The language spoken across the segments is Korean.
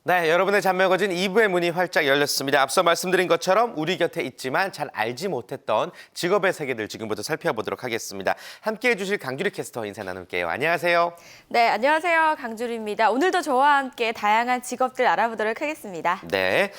네, 여러분의 잠 먹어진 2부의 문이 활짝 열렸습니다. 앞서 말씀드린 것처럼 우리 곁에 있지만 잘 알지 못했던 직업의 세계들 지금부터 살펴보도록 하겠습니다. 함께해 주실 강주리 캐스터 인사 나눌게요. 안녕하세요. 네, 안녕하세요. 강주리입니다. 오늘도 저와 함께 다양한 직업들 알아보도록 하겠습니다. 네,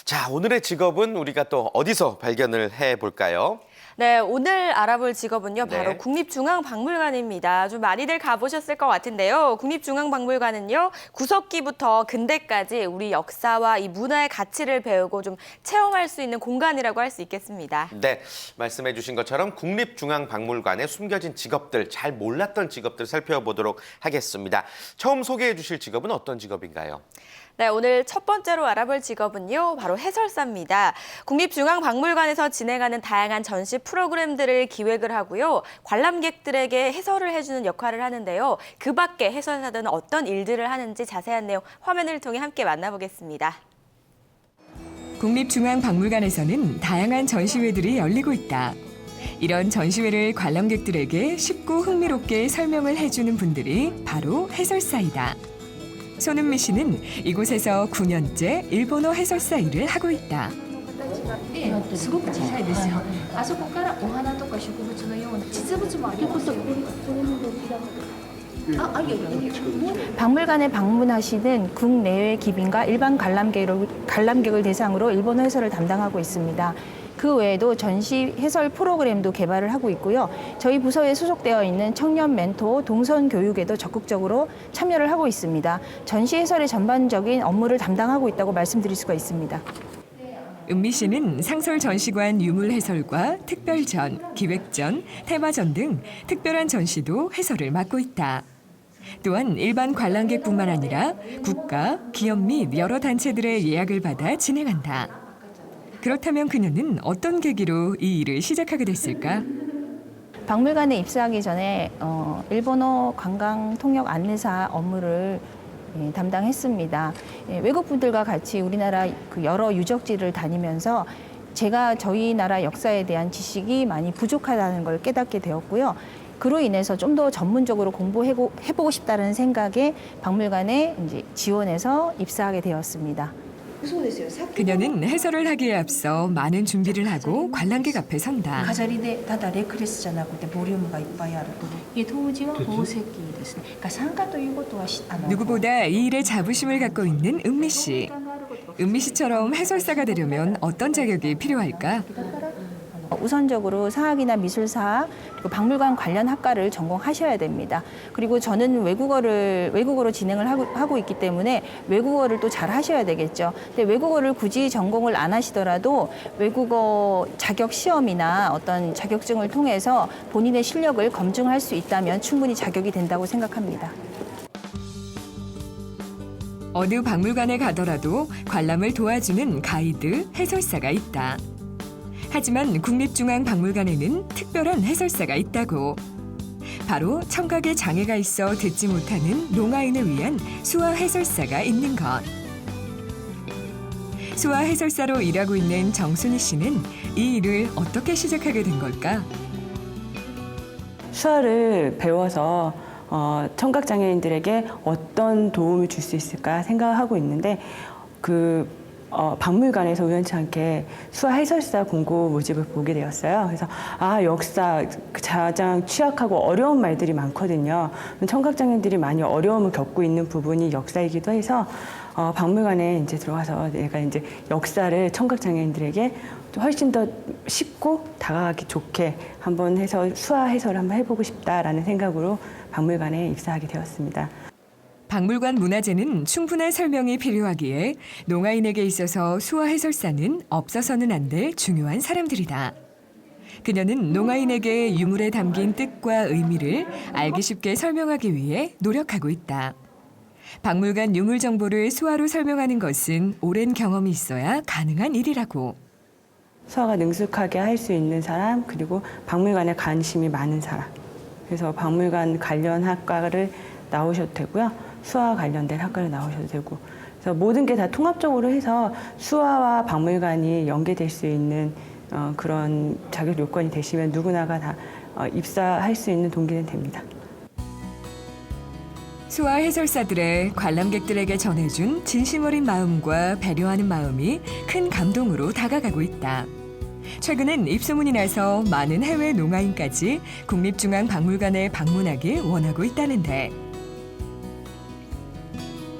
자 오늘의 직업은 우리가 또 어디서 발견을 해볼까요? 네, 오늘 알아볼 직업은요, 바로 네. 국립중앙박물관입니다. 좀 많이들 가보셨을 것 같은데요. 국립중앙박물관은요, 구석기부터 근대까지 우리 역사와 이 문화의 가치를 배우고 좀 체험할 수 있는 공간이라고 할 수 있겠습니다. 네, 말씀해 주신 것처럼 국립중앙박물관에 숨겨진 직업들, 잘 몰랐던 직업들 살펴보도록 하겠습니다. 처음 소개해 주실 직업은 어떤 직업인가요? 네, 오늘 첫 번째로 알아볼 직업은요, 바로 해설사입니다. 국립중앙박물관에서 진행하는 다양한 전시 프로그램들을 기획을 하고요, 관람객들에게 해설을 해주는 역할을 하는데요. 그 밖에 해설사들은 어떤 일들을 하는지 자세한 내용 화면을 통해 함께 만나보겠습니다. 국립중앙박물관에서는 다양한 전시회들이 열리고 있다. 이런 전시회를 관람객들에게 쉽고 흥미롭게 설명을 해주는 분들이 바로 해설사이다. 손은미 씨는 이곳에서 9년째 일본어 해설사 일을 하고 있다. すごく小さいですよ。あそこからお花とか植物のような実物もあります。박물관에 방문하시는 국내외 기빈과 일반 관람객을 대상으로 일본어 해설을 담당하고 있습니다. 그 외에도 전시 해설 프로그램도 개발을 하고 있고요. 저희 부서에 소속되어 있는 청년 멘토 동선 교육에도 적극적으로 참여를 하고 있습니다. 전시 해설의 전반적인 업무를 담당하고 있다고 말씀드릴 수가 있습니다. 은미 씨는 상설 전시관 유물 해설과 특별전, 기획전, 테마전 등 특별한 전시도 해설을 맡고 있다. 또한 일반 관람객뿐만 아니라 국가, 기업 및 여러 단체들의 예약을 받아 진행한다. 그렇다면 그녀는 어떤 계기로 이 일을 시작하게 됐을까? 박물관에 입사하기 전에 일본어 관광 통역 안내사 업무를 담당했습니다. 외국 분들과 같이 우리나라 그 여러 유적지를 다니면서 제가 저희 나라 역사에 대한 지식이 많이 부족하다는 걸 깨닫게 되었고요. 그로 인해서 좀 더 전문적으로 공부해보고 싶다는 생각에 박물관에 이제 지원해서 입사하게 되었습니다. 그녀는 해설을 하기에 앞서 많은 준비를 하고 관람객 앞에 선다. 飾りでただレクレスじゃなくてボリュームがいっぱいある。当時は宝石ですね。参加ということは 누구보다 이 일에 자부심을 갖고 있는 은미 씨. 은미 씨처럼 해설사가 되려면 어떤 자격이 필요할까? 우선적으로 사학이나 미술사 그리고 박물관 관련 학과를 전공하셔야 됩니다. 그리고 저는 외국어로 진행을 하고 있기 때문에 외국어를 또 잘 하셔야 되겠죠. 근데 외국어를 굳이 전공을 안 하시더라도 외국어 자격 시험이나 어떤 자격증을 통해서 본인의 실력을 검증할 수 있다면 충분히 자격이 된다고 생각합니다. 어느 박물관에 가더라도 관람을 도와주는 가이드, 해설사가 있다. 하지만 국립중앙박물관에는 특별한 해설사가 있다고. 바로 청각에 장애가 있어 듣지 못하는 농아인을 위한 수화 해설사가 있는 것. 수화 해설사로 일하고 있는 정순희 씨는 이 일을 어떻게 시작하게 된 걸까? 수화를 배워서 청각장애인들에게 어떤 도움을 줄 수 있을까 생각을 하고 있는데 박물관에서 우연치 않게 수화 해설사 공고 모집을 보게 되었어요. 그래서 역사 가장 취약하고 어려운 말들이 많거든요. 청각장애인들이 많이 어려움을 겪고 있는 부분이 역사이기도 해서 박물관에 이제 들어가서 내가 이제 역사를 청각장애인들에게 훨씬 더 쉽고 다가가기 좋게 한번 해서 수화 해설을 한번 해보고 싶다라는 생각으로 박물관에 입사하게 되었습니다. 박물관 문화재는 충분한 설명이 필요하기에 농아인에게 있어서 수화 해설사는 없어서는 안 될 중요한 사람들이다. 그녀는 농아인에게 유물에 담긴 뜻과 의미를 알기 쉽게 설명하기 위해 노력하고 있다. 박물관 유물 정보를 수화로 설명하는 것은 오랜 경험이 있어야 가능한 일이라고. 수화가 능숙하게 할 수 있는 사람, 그리고 박물관에 관심이 많은 사람. 그래서 박물관 관련 학과를 나오셔도 되고요. 수화와 관련된 학과를 나오셔도 되고. 그래서 모든 게 다 통합적으로 해서 수화와 박물관이 연계될 수 있는 그런 자격 요건이 되시면 누구나가 다 입사할 수 있는 동기는 됩니다. 수화 해설사들의 관람객들에게 전해준 진심 어린 마음과 배려하는 마음이 큰 감동으로 다가가고 있다. 최근엔 입소문이 나서 많은 해외 농아인까지 국립중앙박물관에 방문하길 원하고 있다는데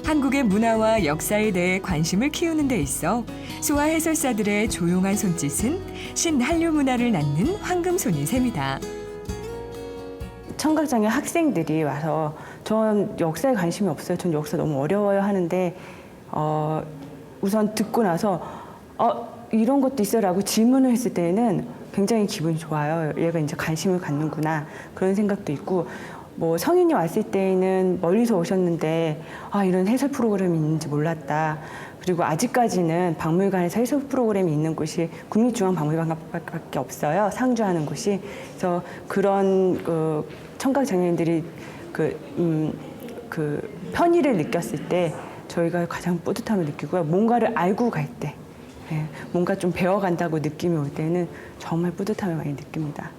한국의 문화와 역사에 대해 관심을 키우는 데 있어 수화 해설사들의 조용한 손짓은 신한류 문화를 낳는 황금손인 셈이다. 청각장애 학생들이 와서 전 역사에 관심이 없어요. 전 역사 너무 어려워요 하는데 우선 듣고 나서 이런 것도 있어라고 질문을 했을 때는 굉장히 기분이 좋아요. 얘가 이제 관심을 갖는구나 그런 생각도 있고 뭐 성인이 왔을 때는 멀리서 오셨는데 이런 해설 프로그램이 있는지 몰랐다. 그리고 아직까지는 박물관에서 해설 프로그램이 있는 곳이 국립중앙박물관밖에 없어요. 상주하는 곳이. 그래서 그런 청각장애인들이 그 편의를 느꼈을 때 저희가 가장 뿌듯함을 느끼고요. 뭔가를 알고 갈 때, 뭔가 좀 배워간다고 느낌이 올 때는 정말 뿌듯함을 많이 느낍니다.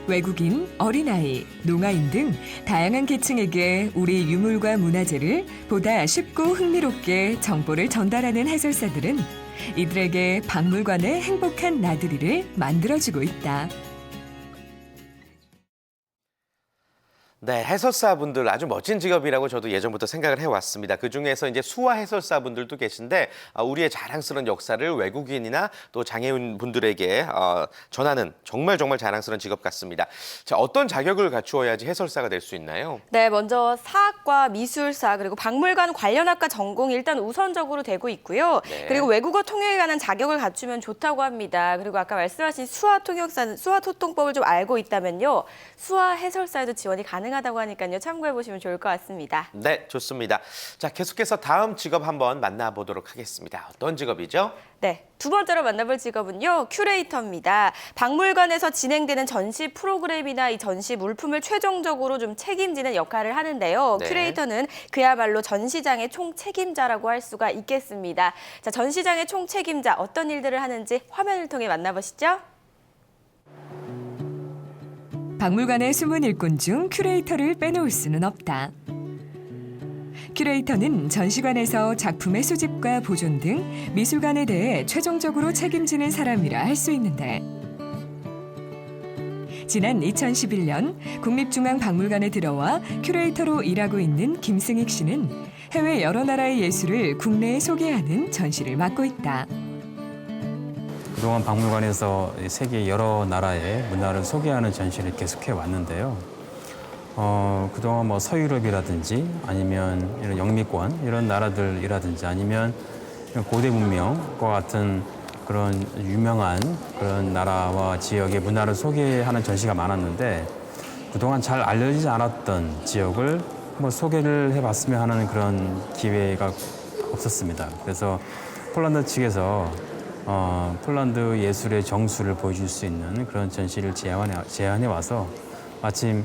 외국인, 어린아이, 농아인 등 다양한 계층에게 우리 유물과 문화재를 보다 쉽고 흥미롭게 정보를 전달하는 해설사들은 이들에게 박물관의 행복한 나들이를 만들어주고 있다. 네, 해설사분들 아주 멋진 직업이라고 저도 예전부터 생각을 해왔습니다. 그중에서 이제 수화 해설사분들도 계신데 우리의 자랑스러운 역사를 외국인이나 또 장애인 분들에게 전하는 정말 자랑스러운 직업 같습니다. 자, 어떤 자격을 갖추어야지 해설사가 될 수 있나요? 네, 먼저 사학과 미술사 그리고 박물관 관련 학과 전공이 일단 우선적으로 되고 있고요. 네. 그리고 외국어 통역에 관한 자격을 갖추면 좋다고 합니다. 그리고 아까 말씀하신 수화 통역사는 수화 소통법을 좀 알고 있다면요. 수화 해설사에도 지원이 가능하다고 하니까요. 참고해 보시면 좋을 것 같습니다. 네, 좋습니다. 자, 계속해서 다음 직업 한번 만나보도록 하겠습니다. 어떤 직업이죠? 네, 두 번째로 만나볼 직업은요, 큐레이터입니다. 박물관에서 진행되는 전시 프로그램이나 이 전시 물품을 최종적으로 좀 책임지는 역할을 하는데요. 네. 큐레이터는 그야말로 전시장의 총책임자라고 할 수가 있겠습니다. 자, 전시장의 총책임자 어떤 일들을 하는지 화면을 통해 만나보시죠. 박물관의 숨은 일꾼 중 큐레이터를 빼놓을 수는 없다. 큐레이터는 전시관에서 작품의 수집과 보존 등 미술관에 대해 최종적으로 책임지는 사람이라 할 수 있는데 지난 2011년 국립중앙박물관에 들어와 큐레이터로 일하고 있는 김승익 씨는 해외 여러 나라의 예술을 국내에 소개하는 전시를 맡고 있다. 그동안 박물관에서 세계 여러 나라의 문화를 소개하는 전시를 계속해 왔는데요. 그동안 뭐 서유럽이라든지 아니면 이런 영미권 이런 나라들이라든지 아니면 고대 문명과 같은 그런 유명한 그런 나라와 지역의 문화를 소개하는 전시가 많았는데 그동안 잘 알려지지 않았던 지역을 한번 소개를 해봤으면 하는 그런 기회가 없었습니다. 그래서 폴란드 측에서 폴란드 예술의 정수를 보여줄 수 있는 그런 전시를 제안해 와서 마침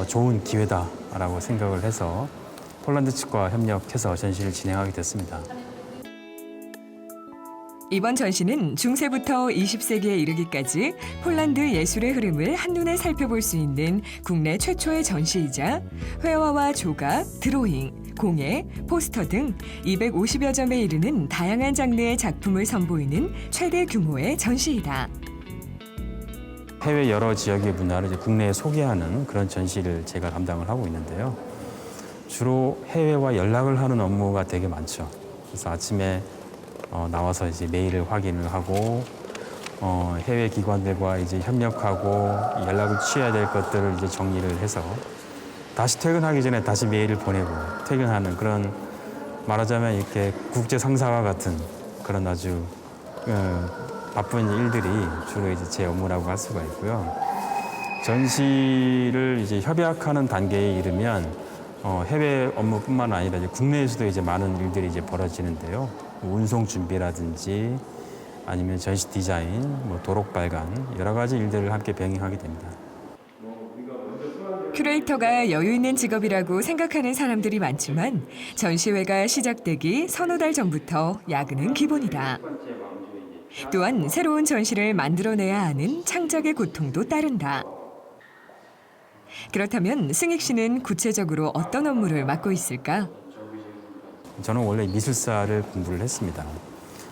좋은 기회다라고 생각을 해서 폴란드 측과 협력해서 전시를 진행하게 됐습니다. 이번 전시는 중세부터 20세기에 이르기까지 폴란드 예술의 흐름을 한눈에 살펴볼 수 있는 국내 최초의 전시이자 회화와 조각, 드로잉, 공예, 포스터 등 250여 점에 이르는 다양한 장르의 작품을 선보이는 최대 규모의 전시이다. 해외 여러 지역의 문화를 이제 국내에 소개하는 그런 전시를 제가 담당을 하고 있는데요. 주로 해외와 연락을 하는 업무가 되게 많죠. 그래서 아침에 나와서 이제 메일을 확인을 하고 해외 기관들과 이제 협력하고 연락을 취해야 될 것들을 이제 정리를 해서 다시 퇴근하기 전에 다시 메일을 보내고 퇴근하는 그런 말하자면 이렇게 국제 상사와 같은 그런 아주 바쁜 일들이 주로 이제 제 업무라고 할 수가 있고요. 전시를 이제 협약하는 단계에 이르면 해외 업무뿐만 아니라 이제 국내에서도 이제 많은 일들이 이제 벌어지는데요. 운송 준비라든지 아니면 전시 디자인, 뭐 도록 발간 여러 가지 일들을 함께 병행하게 됩니다. 큐레이터가 여유 있는 직업이라고 생각하는 사람들이 많지만 전시회가 시작되기 서너 달 전부터 야근은 기본이다. 또한 새로운 전시를 만들어내야 하는 창작의 고통도 따른다. 그렇다면 승익 씨는 구체적으로 어떤 업무를 맡고 있을까? 저는 원래 미술사를 공부를 했습니다.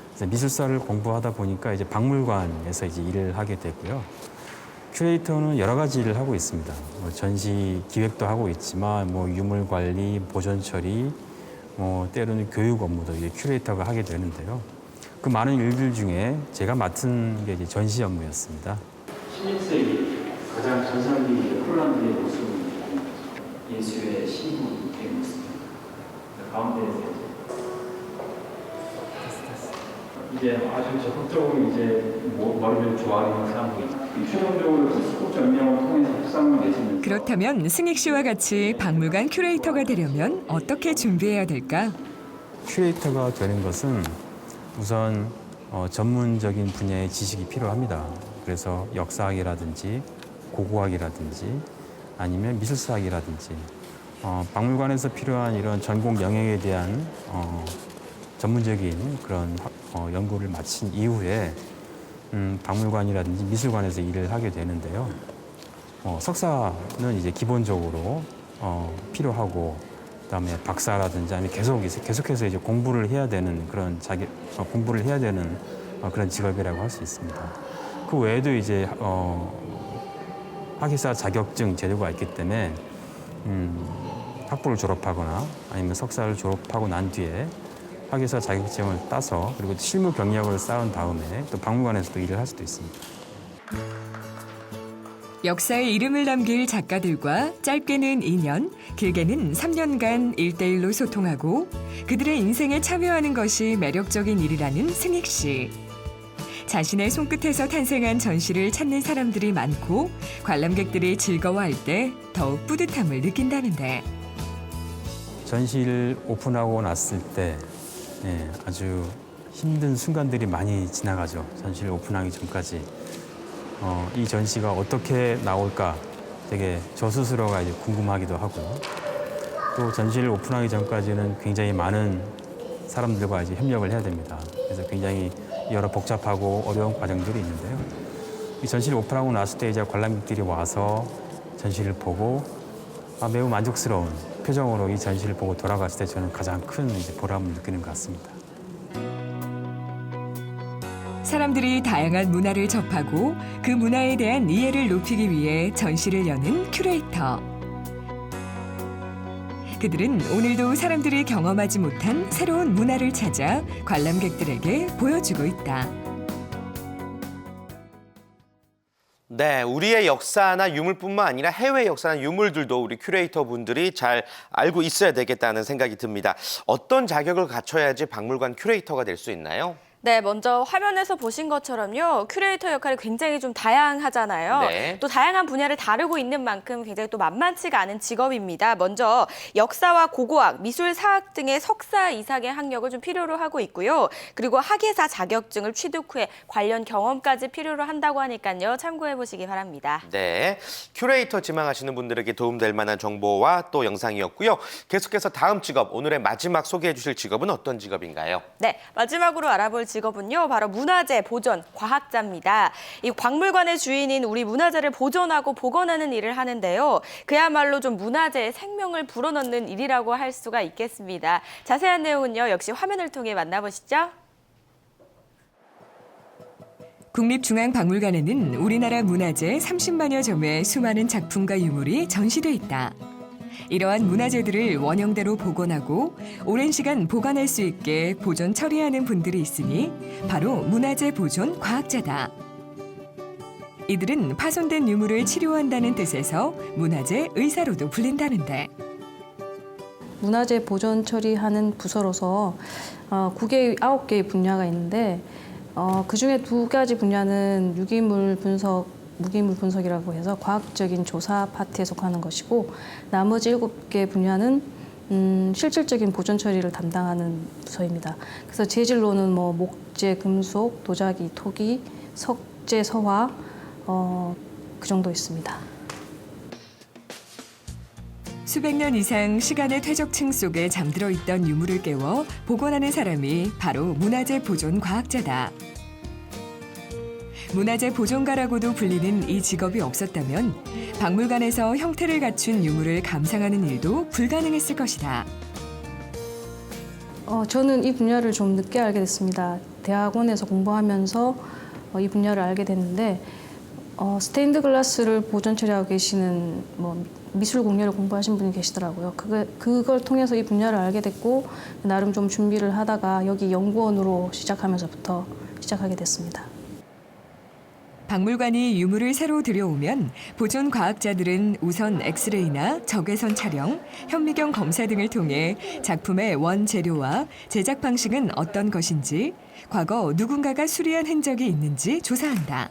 그래서 미술사를 공부하다 보니까 이제 박물관에서 이제 일을 하게 되고요. 큐레이터는 여러 가지 일을 하고 있습니다. 전시 기획도 하고 있지만 유물 관리, 보존 처리, 때로는 교육 업무도 이제 큐레이터가 하게 되는데요. 그 많은 일들 중에 제가 맡은 게 이제 전시 업무였습니다. 16세기 가장 전성기 폴란드의 모습은 예수의 신부의 모습입니다. 가운데에서 이제 아주 적극적으로 이제 머리를 좋아하는 사람들이 최종적으로 스포츠 연맹을 통해서 협상을 맺으면서 그렇다면 승익 씨와 같이 박물관 큐레이터가 되려면 어떻게 준비해야 될까? 큐레이터가 되는 것은 우선 전문적인 분야의 지식이 필요합니다. 그래서 역사학이라든지 고고학이라든지 아니면 미술사학이라든지 박물관에서 필요한 이런 전공 영역에 대한 전문적인 그런 연구를 마친 이후에 박물관이라든지 미술관에서 일을 하게 되는데요. 석사는 이제 기본적으로 필요하고 그다음에 박사라든지 아니면 계속해서 이제 공부를 해야 되는 그런 공부를 해야 되는 그런 직업이라고 할 수 있습니다. 그 외에도 이제 학위사 자격증 제도가 있기 때문에 학부를 졸업하거나 아니면 석사를 졸업하고 난 뒤에 학위사 자격증을 따서 그리고 실무 경력을 쌓은 다음에 또 박물관에서도 일을 할 수도 있습니다. 역사의 이름을 남길 작가들과 짧게는 2년, 길게는 3년간 1대1로 소통하고 그들의 인생에 참여하는 것이 매력적인 일이라는 승익 씨. 자신의 손끝에서 탄생한 전시를 찾는 사람들이 많고 관람객들이 즐거워할 때 더욱 뿌듯함을 느낀다는데. 전시를 오픈하고 났을 때 아주 힘든 순간들이 많이 지나가죠. 전시를 오픈하기 전까지. 이 전시가 어떻게 나올까 되게 저 스스로가 이제 궁금하기도 하고요. 또 전시를 오픈하기 전까지는 굉장히 많은 사람들과 이제 협력을 해야 됩니다. 그래서 굉장히 여러 복잡하고 어려운 과정들이 있는데요. 이 전시를 오픈하고 났을 때 이제 관람객들이 와서 전시를 보고 매우 만족스러운 표정으로 이 전시를 보고 돌아갔을 때 저는 가장 큰 이제 보람을 느끼는 것 같습니다. 사람들이 다양한 문화를 접하고 그 문화에 대한 이해를 높이기 위해 전시를 여는 큐레이터. 그들은 오늘도 사람들이 경험하지 못한 새로운 문화를 찾아 관람객들에게 보여주고 있다. 네, 우리의 역사나 유물뿐만 아니라 해외 역사나 유물들도 우리 큐레이터 분들이 잘 알고 있어야 되겠다는 생각이 듭니다. 어떤 자격을 갖춰야지 박물관 큐레이터가 될 수 있나요? 네, 먼저 화면에서 보신 것처럼요. 큐레이터 역할이 굉장히 좀 다양하잖아요. 네. 또 다양한 분야를 다루고 있는 만큼 굉장히 또 만만치가 않은 직업입니다. 먼저 역사와 고고학, 미술사학 등의 석사 이상의 학력을 좀 필요로 하고 있고요. 그리고 학예사 자격증을 취득 후에 관련 경험까지 필요로 한다고 하니까요. 참고해 보시기 바랍니다. 네, 큐레이터 지망하시는 분들에게 도움될 만한 정보와 또 영상이었고요. 계속해서 다음 직업, 오늘의 마지막 소개해 주실 직업은 어떤 직업인가요? 네, 마지막으로 알아볼 직업은요, 바로 문화재 보존 과학자입니다. 이 박물관의 주인인 우리 문화재를 보존하고 복원하는 일을 하는데요. 그야말로 좀 문화재의 생명을 불어넣는 일이라고 할 수가 있겠습니다. 자세한 내용은요, 역시 화면을 통해 만나보시죠. 국립중앙박물관에는 우리나라 문화재 30만여 점의 수많은 작품과 유물이 전시돼 있다. 이러한 문화재들을 원형대로 복원하고 오랜 시간 보관할 수 있게 보존 처리하는 분들이 있으니 바로 문화재 보존 과학자다. 이들은 파손된 유물을 치료한다는 뜻에서 문화재 의사로도 불린다는데. 문화재 보존 처리하는 부서로서 9개, 9개의 분야가 있는데 그중에 2가지 분야는 유기물 분석, 무기물 분석이라고 해서 과학적인 조사 파트에 속하는 것이고 나머지 7개 분야는 실질적인 보존 처리를 담당하는 부서입니다. 그래서 재질로는 목재, 금속, 도자기, 토기, 석재, 서화 그 정도 있습니다. 수백 년 이상 시간의 퇴적층 속에 잠들어 있던 유물을 깨워 복원하는 사람이 바로 문화재 보존 과학자다. 문화재 보존가라고도 불리는 이 직업이 없었다면 박물관에서 형태를 갖춘 유물을 감상하는 일도 불가능했을 것이다. 저는 이 분야를 좀 늦게 알게 됐습니다. 대학원에서 공부하면서 이 분야를 알게 됐는데 스테인드 글라스를 보존 처리하고 계시는 미술 공예를 공부하신 분이 계시더라고요. 그걸 통해서 이 분야를 알게 됐고 나름 좀 준비를 하다가 여기 연구원으로 시작하면서부터 시작하게 됐습니다. 박물관이 유물을 새로 들여오면 보존 과학자들은 우선 엑스레이나 적외선 촬영, 현미경 검사 등을 통해 작품의 원재료와 제작 방식은 어떤 것인지, 과거 누군가가 수리한 흔적이 있는지 조사한다.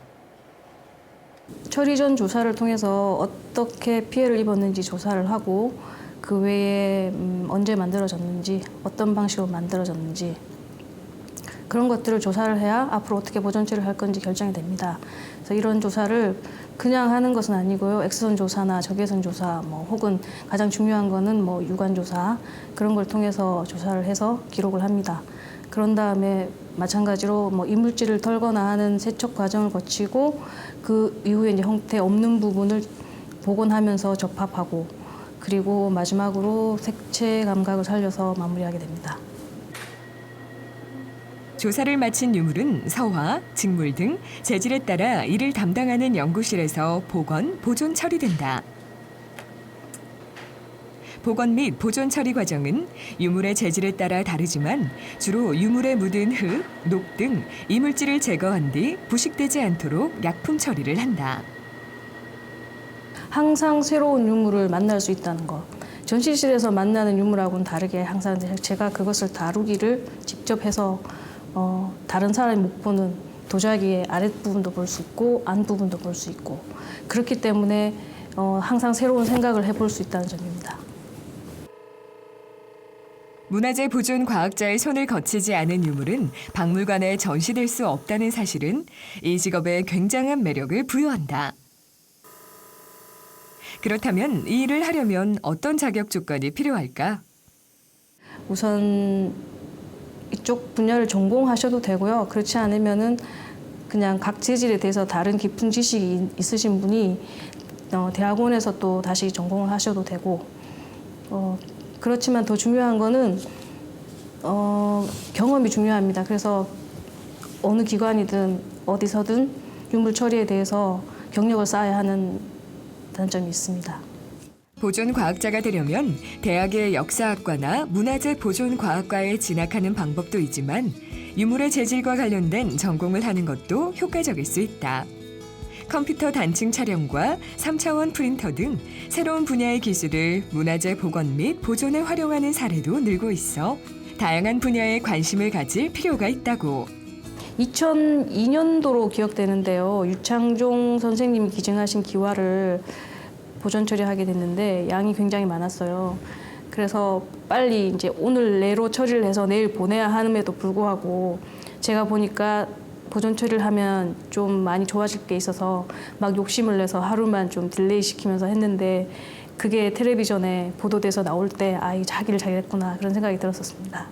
처리 전 조사를 통해서 어떻게 피해를 입었는지 조사를 하고 그 외에 언제 만들어졌는지, 어떤 방식으로 만들어졌는지 그런 것들을 조사를 해야 앞으로 어떻게 보존 처리를 할 건지 결정이 됩니다. 그래서 이런 조사를 그냥 하는 것은 아니고요. 엑스선 조사나 적외선 조사, 혹은 가장 중요한 거는 유관 조사 그런 걸 통해서 조사를 해서 기록을 합니다. 그런 다음에 마찬가지로 이물질을 털거나 하는 세척 과정을 거치고 그 이후에 이제 형태 없는 부분을 복원하면서 접합하고 그리고 마지막으로 색채 감각을 살려서 마무리하게 됩니다. 조사를 마친 유물은 서화, 직물 등 재질에 따라 이를 담당하는 연구실에서 복원, 보존 처리된다. 복원 및 보존 처리 과정은 유물의 재질에 따라 다르지만 주로 유물에 묻은 흙, 녹 등 이물질을 제거한 뒤 부식되지 않도록 약품 처리를 한다. 항상 새로운 유물을 만날 수 있다는 것. 전시실에서 만나는 유물하고는 다르게 항상 제가 그것을 다루기를 직접 해서 다른 사람이 못 보는 도자기의 아랫부분도 볼 수 있고 안부분도 볼 수 있고 그렇기 때문에 항상 새로운 생각을 해볼 수 있다는 점입니다. 문화재 보존 과학자의 손을 거치지 않은 유물은 박물관에 전시될 수 없다는 사실은 이 직업에 굉장한 매력을 부여한다. 그렇다면 이 일을 하려면 어떤 자격 조건이 필요할까? 우선 이쪽 분야를 전공하셔도 되고요. 그렇지 않으면은 그냥 각 재질에 대해서 다른 깊은 지식이 있으신 분이 대학원에서 또 다시 전공을 하셔도 되고 그렇지만 더 중요한 거는 경험이 중요합니다. 그래서 어느 기관이든 어디서든 유물 처리에 대해서 경력을 쌓아야 하는 단점이 있습니다. 보존 과학자가 되려면 대학의 역사학과나 문화재 보존 과학과에 진학하는 방법도 있지만 유물의 재질과 관련된 전공을 하는 것도 효과적일 수 있다. 컴퓨터 단층 촬영과 3차원 프린터 등 새로운 분야의 기술을 문화재 복원 및 보존에 활용하는 사례도 늘고 있어 다양한 분야에 관심을 가질 필요가 있다고. 2002년도로 기억되는데요. 유창종 선생님이 기증하신 기와를 보존 처리하게 됐는데 양이 굉장히 많았어요. 그래서 빨리 이제 오늘 내로 처리를 해서 내일 보내야 함에도 불구하고 제가 보니까 보존 처리를 하면 좀 많이 좋아질 게 있어서 막 욕심을 내서 하루만 좀 딜레이 시키면서 했는데 그게 텔레비전에 보도돼서 나올 때 이 자기를 잘했구나 그런 생각이 들었었습니다.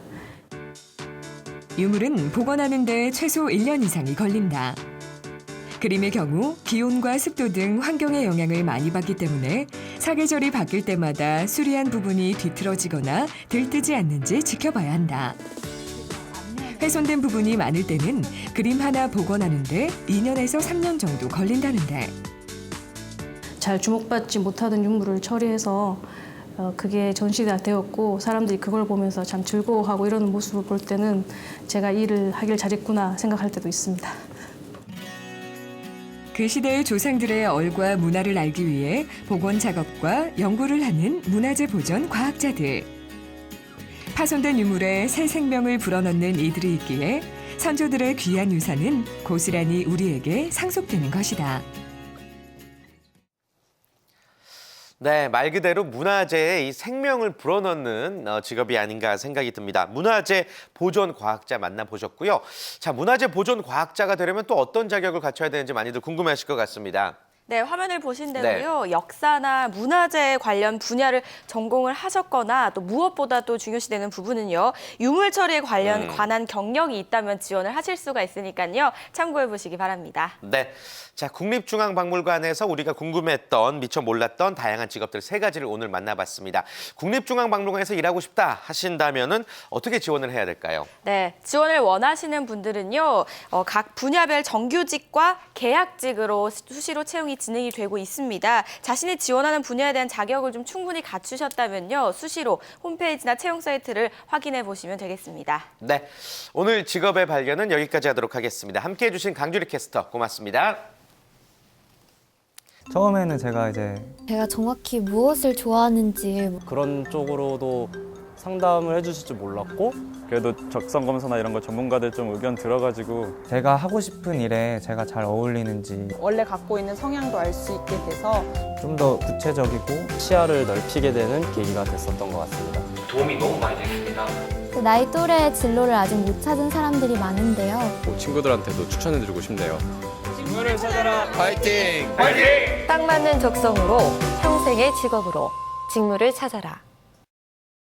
유물은 복원하는 데 최소 1년 이상이 걸린다. 그림의 경우 기온과 습도 등 환경의 영향을 많이 받기 때문에 사계절이 바뀔 때마다 수리한 부분이 뒤틀어지거나 들뜨지 않는지 지켜봐야 한다. 훼손된 부분이 많을 때는 그림 하나 복원하는데 2년에서 3년 정도 걸린다는데. 잘 주목받지 못하던 유물을 처리해서 그게 전시가 되었고 사람들이 그걸 보면서 참 즐거워하고 이러는 모습을 볼 때는 제가 이 일을 하길 잘했구나 생각할 때도 있습니다. 그 시대의 조상들의 얼과 문화를 알기 위해 복원 작업과 연구를 하는 문화재 보존 과학자들. 파손된 유물에 새 생명을 불어넣는 이들이 있기에 선조들의 귀한 유산은 고스란히 우리에게 상속되는 것이다. 네, 말 그대로 문화재에 이 생명을 불어넣는 직업이 아닌가 생각이 듭니다. 문화재 보존 과학자 만나보셨고요. 자, 문화재 보존 과학자가 되려면 또 어떤 자격을 갖춰야 되는지 많이들 궁금해하실 것 같습니다. 네, 화면을 보신 대로요. 역사나 문화재 관련 분야를 전공을 하셨거나 또 무엇보다 또 중요시되는 부분은요. 유물 처리에 관한 경력이 있다면 지원을 하실 수가 있으니까요. 참고해 보시기 바랍니다. 네. 자, 국립중앙박물관에서 우리가 궁금했던, 미처 몰랐던 다양한 직업들 3가지를 오늘 만나봤습니다. 국립중앙박물관에서 일하고 싶다 하신다면은 어떻게 지원을 해야 될까요? 네, 지원을 원하시는 분들은요. 각 분야별 정규직과 계약직으로 수시로 채용이 진행이 되고 있습니다. 자신이 지원하는 분야에 대한 자격을 좀 충분히 갖추셨다면요. 수시로 홈페이지나 채용 사이트를 확인해 보시면 되겠습니다. 네. 오늘 직업의 발견은 여기까지 하도록 하겠습니다. 함께해 주신 강주리 캐스터 고맙습니다. 처음에는 제가 정확히 무엇을 좋아하는지 그런 쪽으로도 상담을 해주실 줄 몰랐고 그래도 적성검사나 이런 거 전문가들 좀 의견 들어가지고 제가 하고 싶은 일에 제가 잘 어울리는지 원래 갖고 있는 성향도 알 수 있게 돼서 좀 더 구체적이고 시야를 넓히게 되는 계기가 됐었던 것 같습니다. 도움이 너무 많이 됐습니다. 나이 또래의 진로를 아직 못 찾은 사람들이 많은데요. 친구들한테도 추천해드리고 싶네요. 직무를 찾아라. 파이팅! 딱 맞는 적성으로 평생의 직업으로 직무를 찾아라.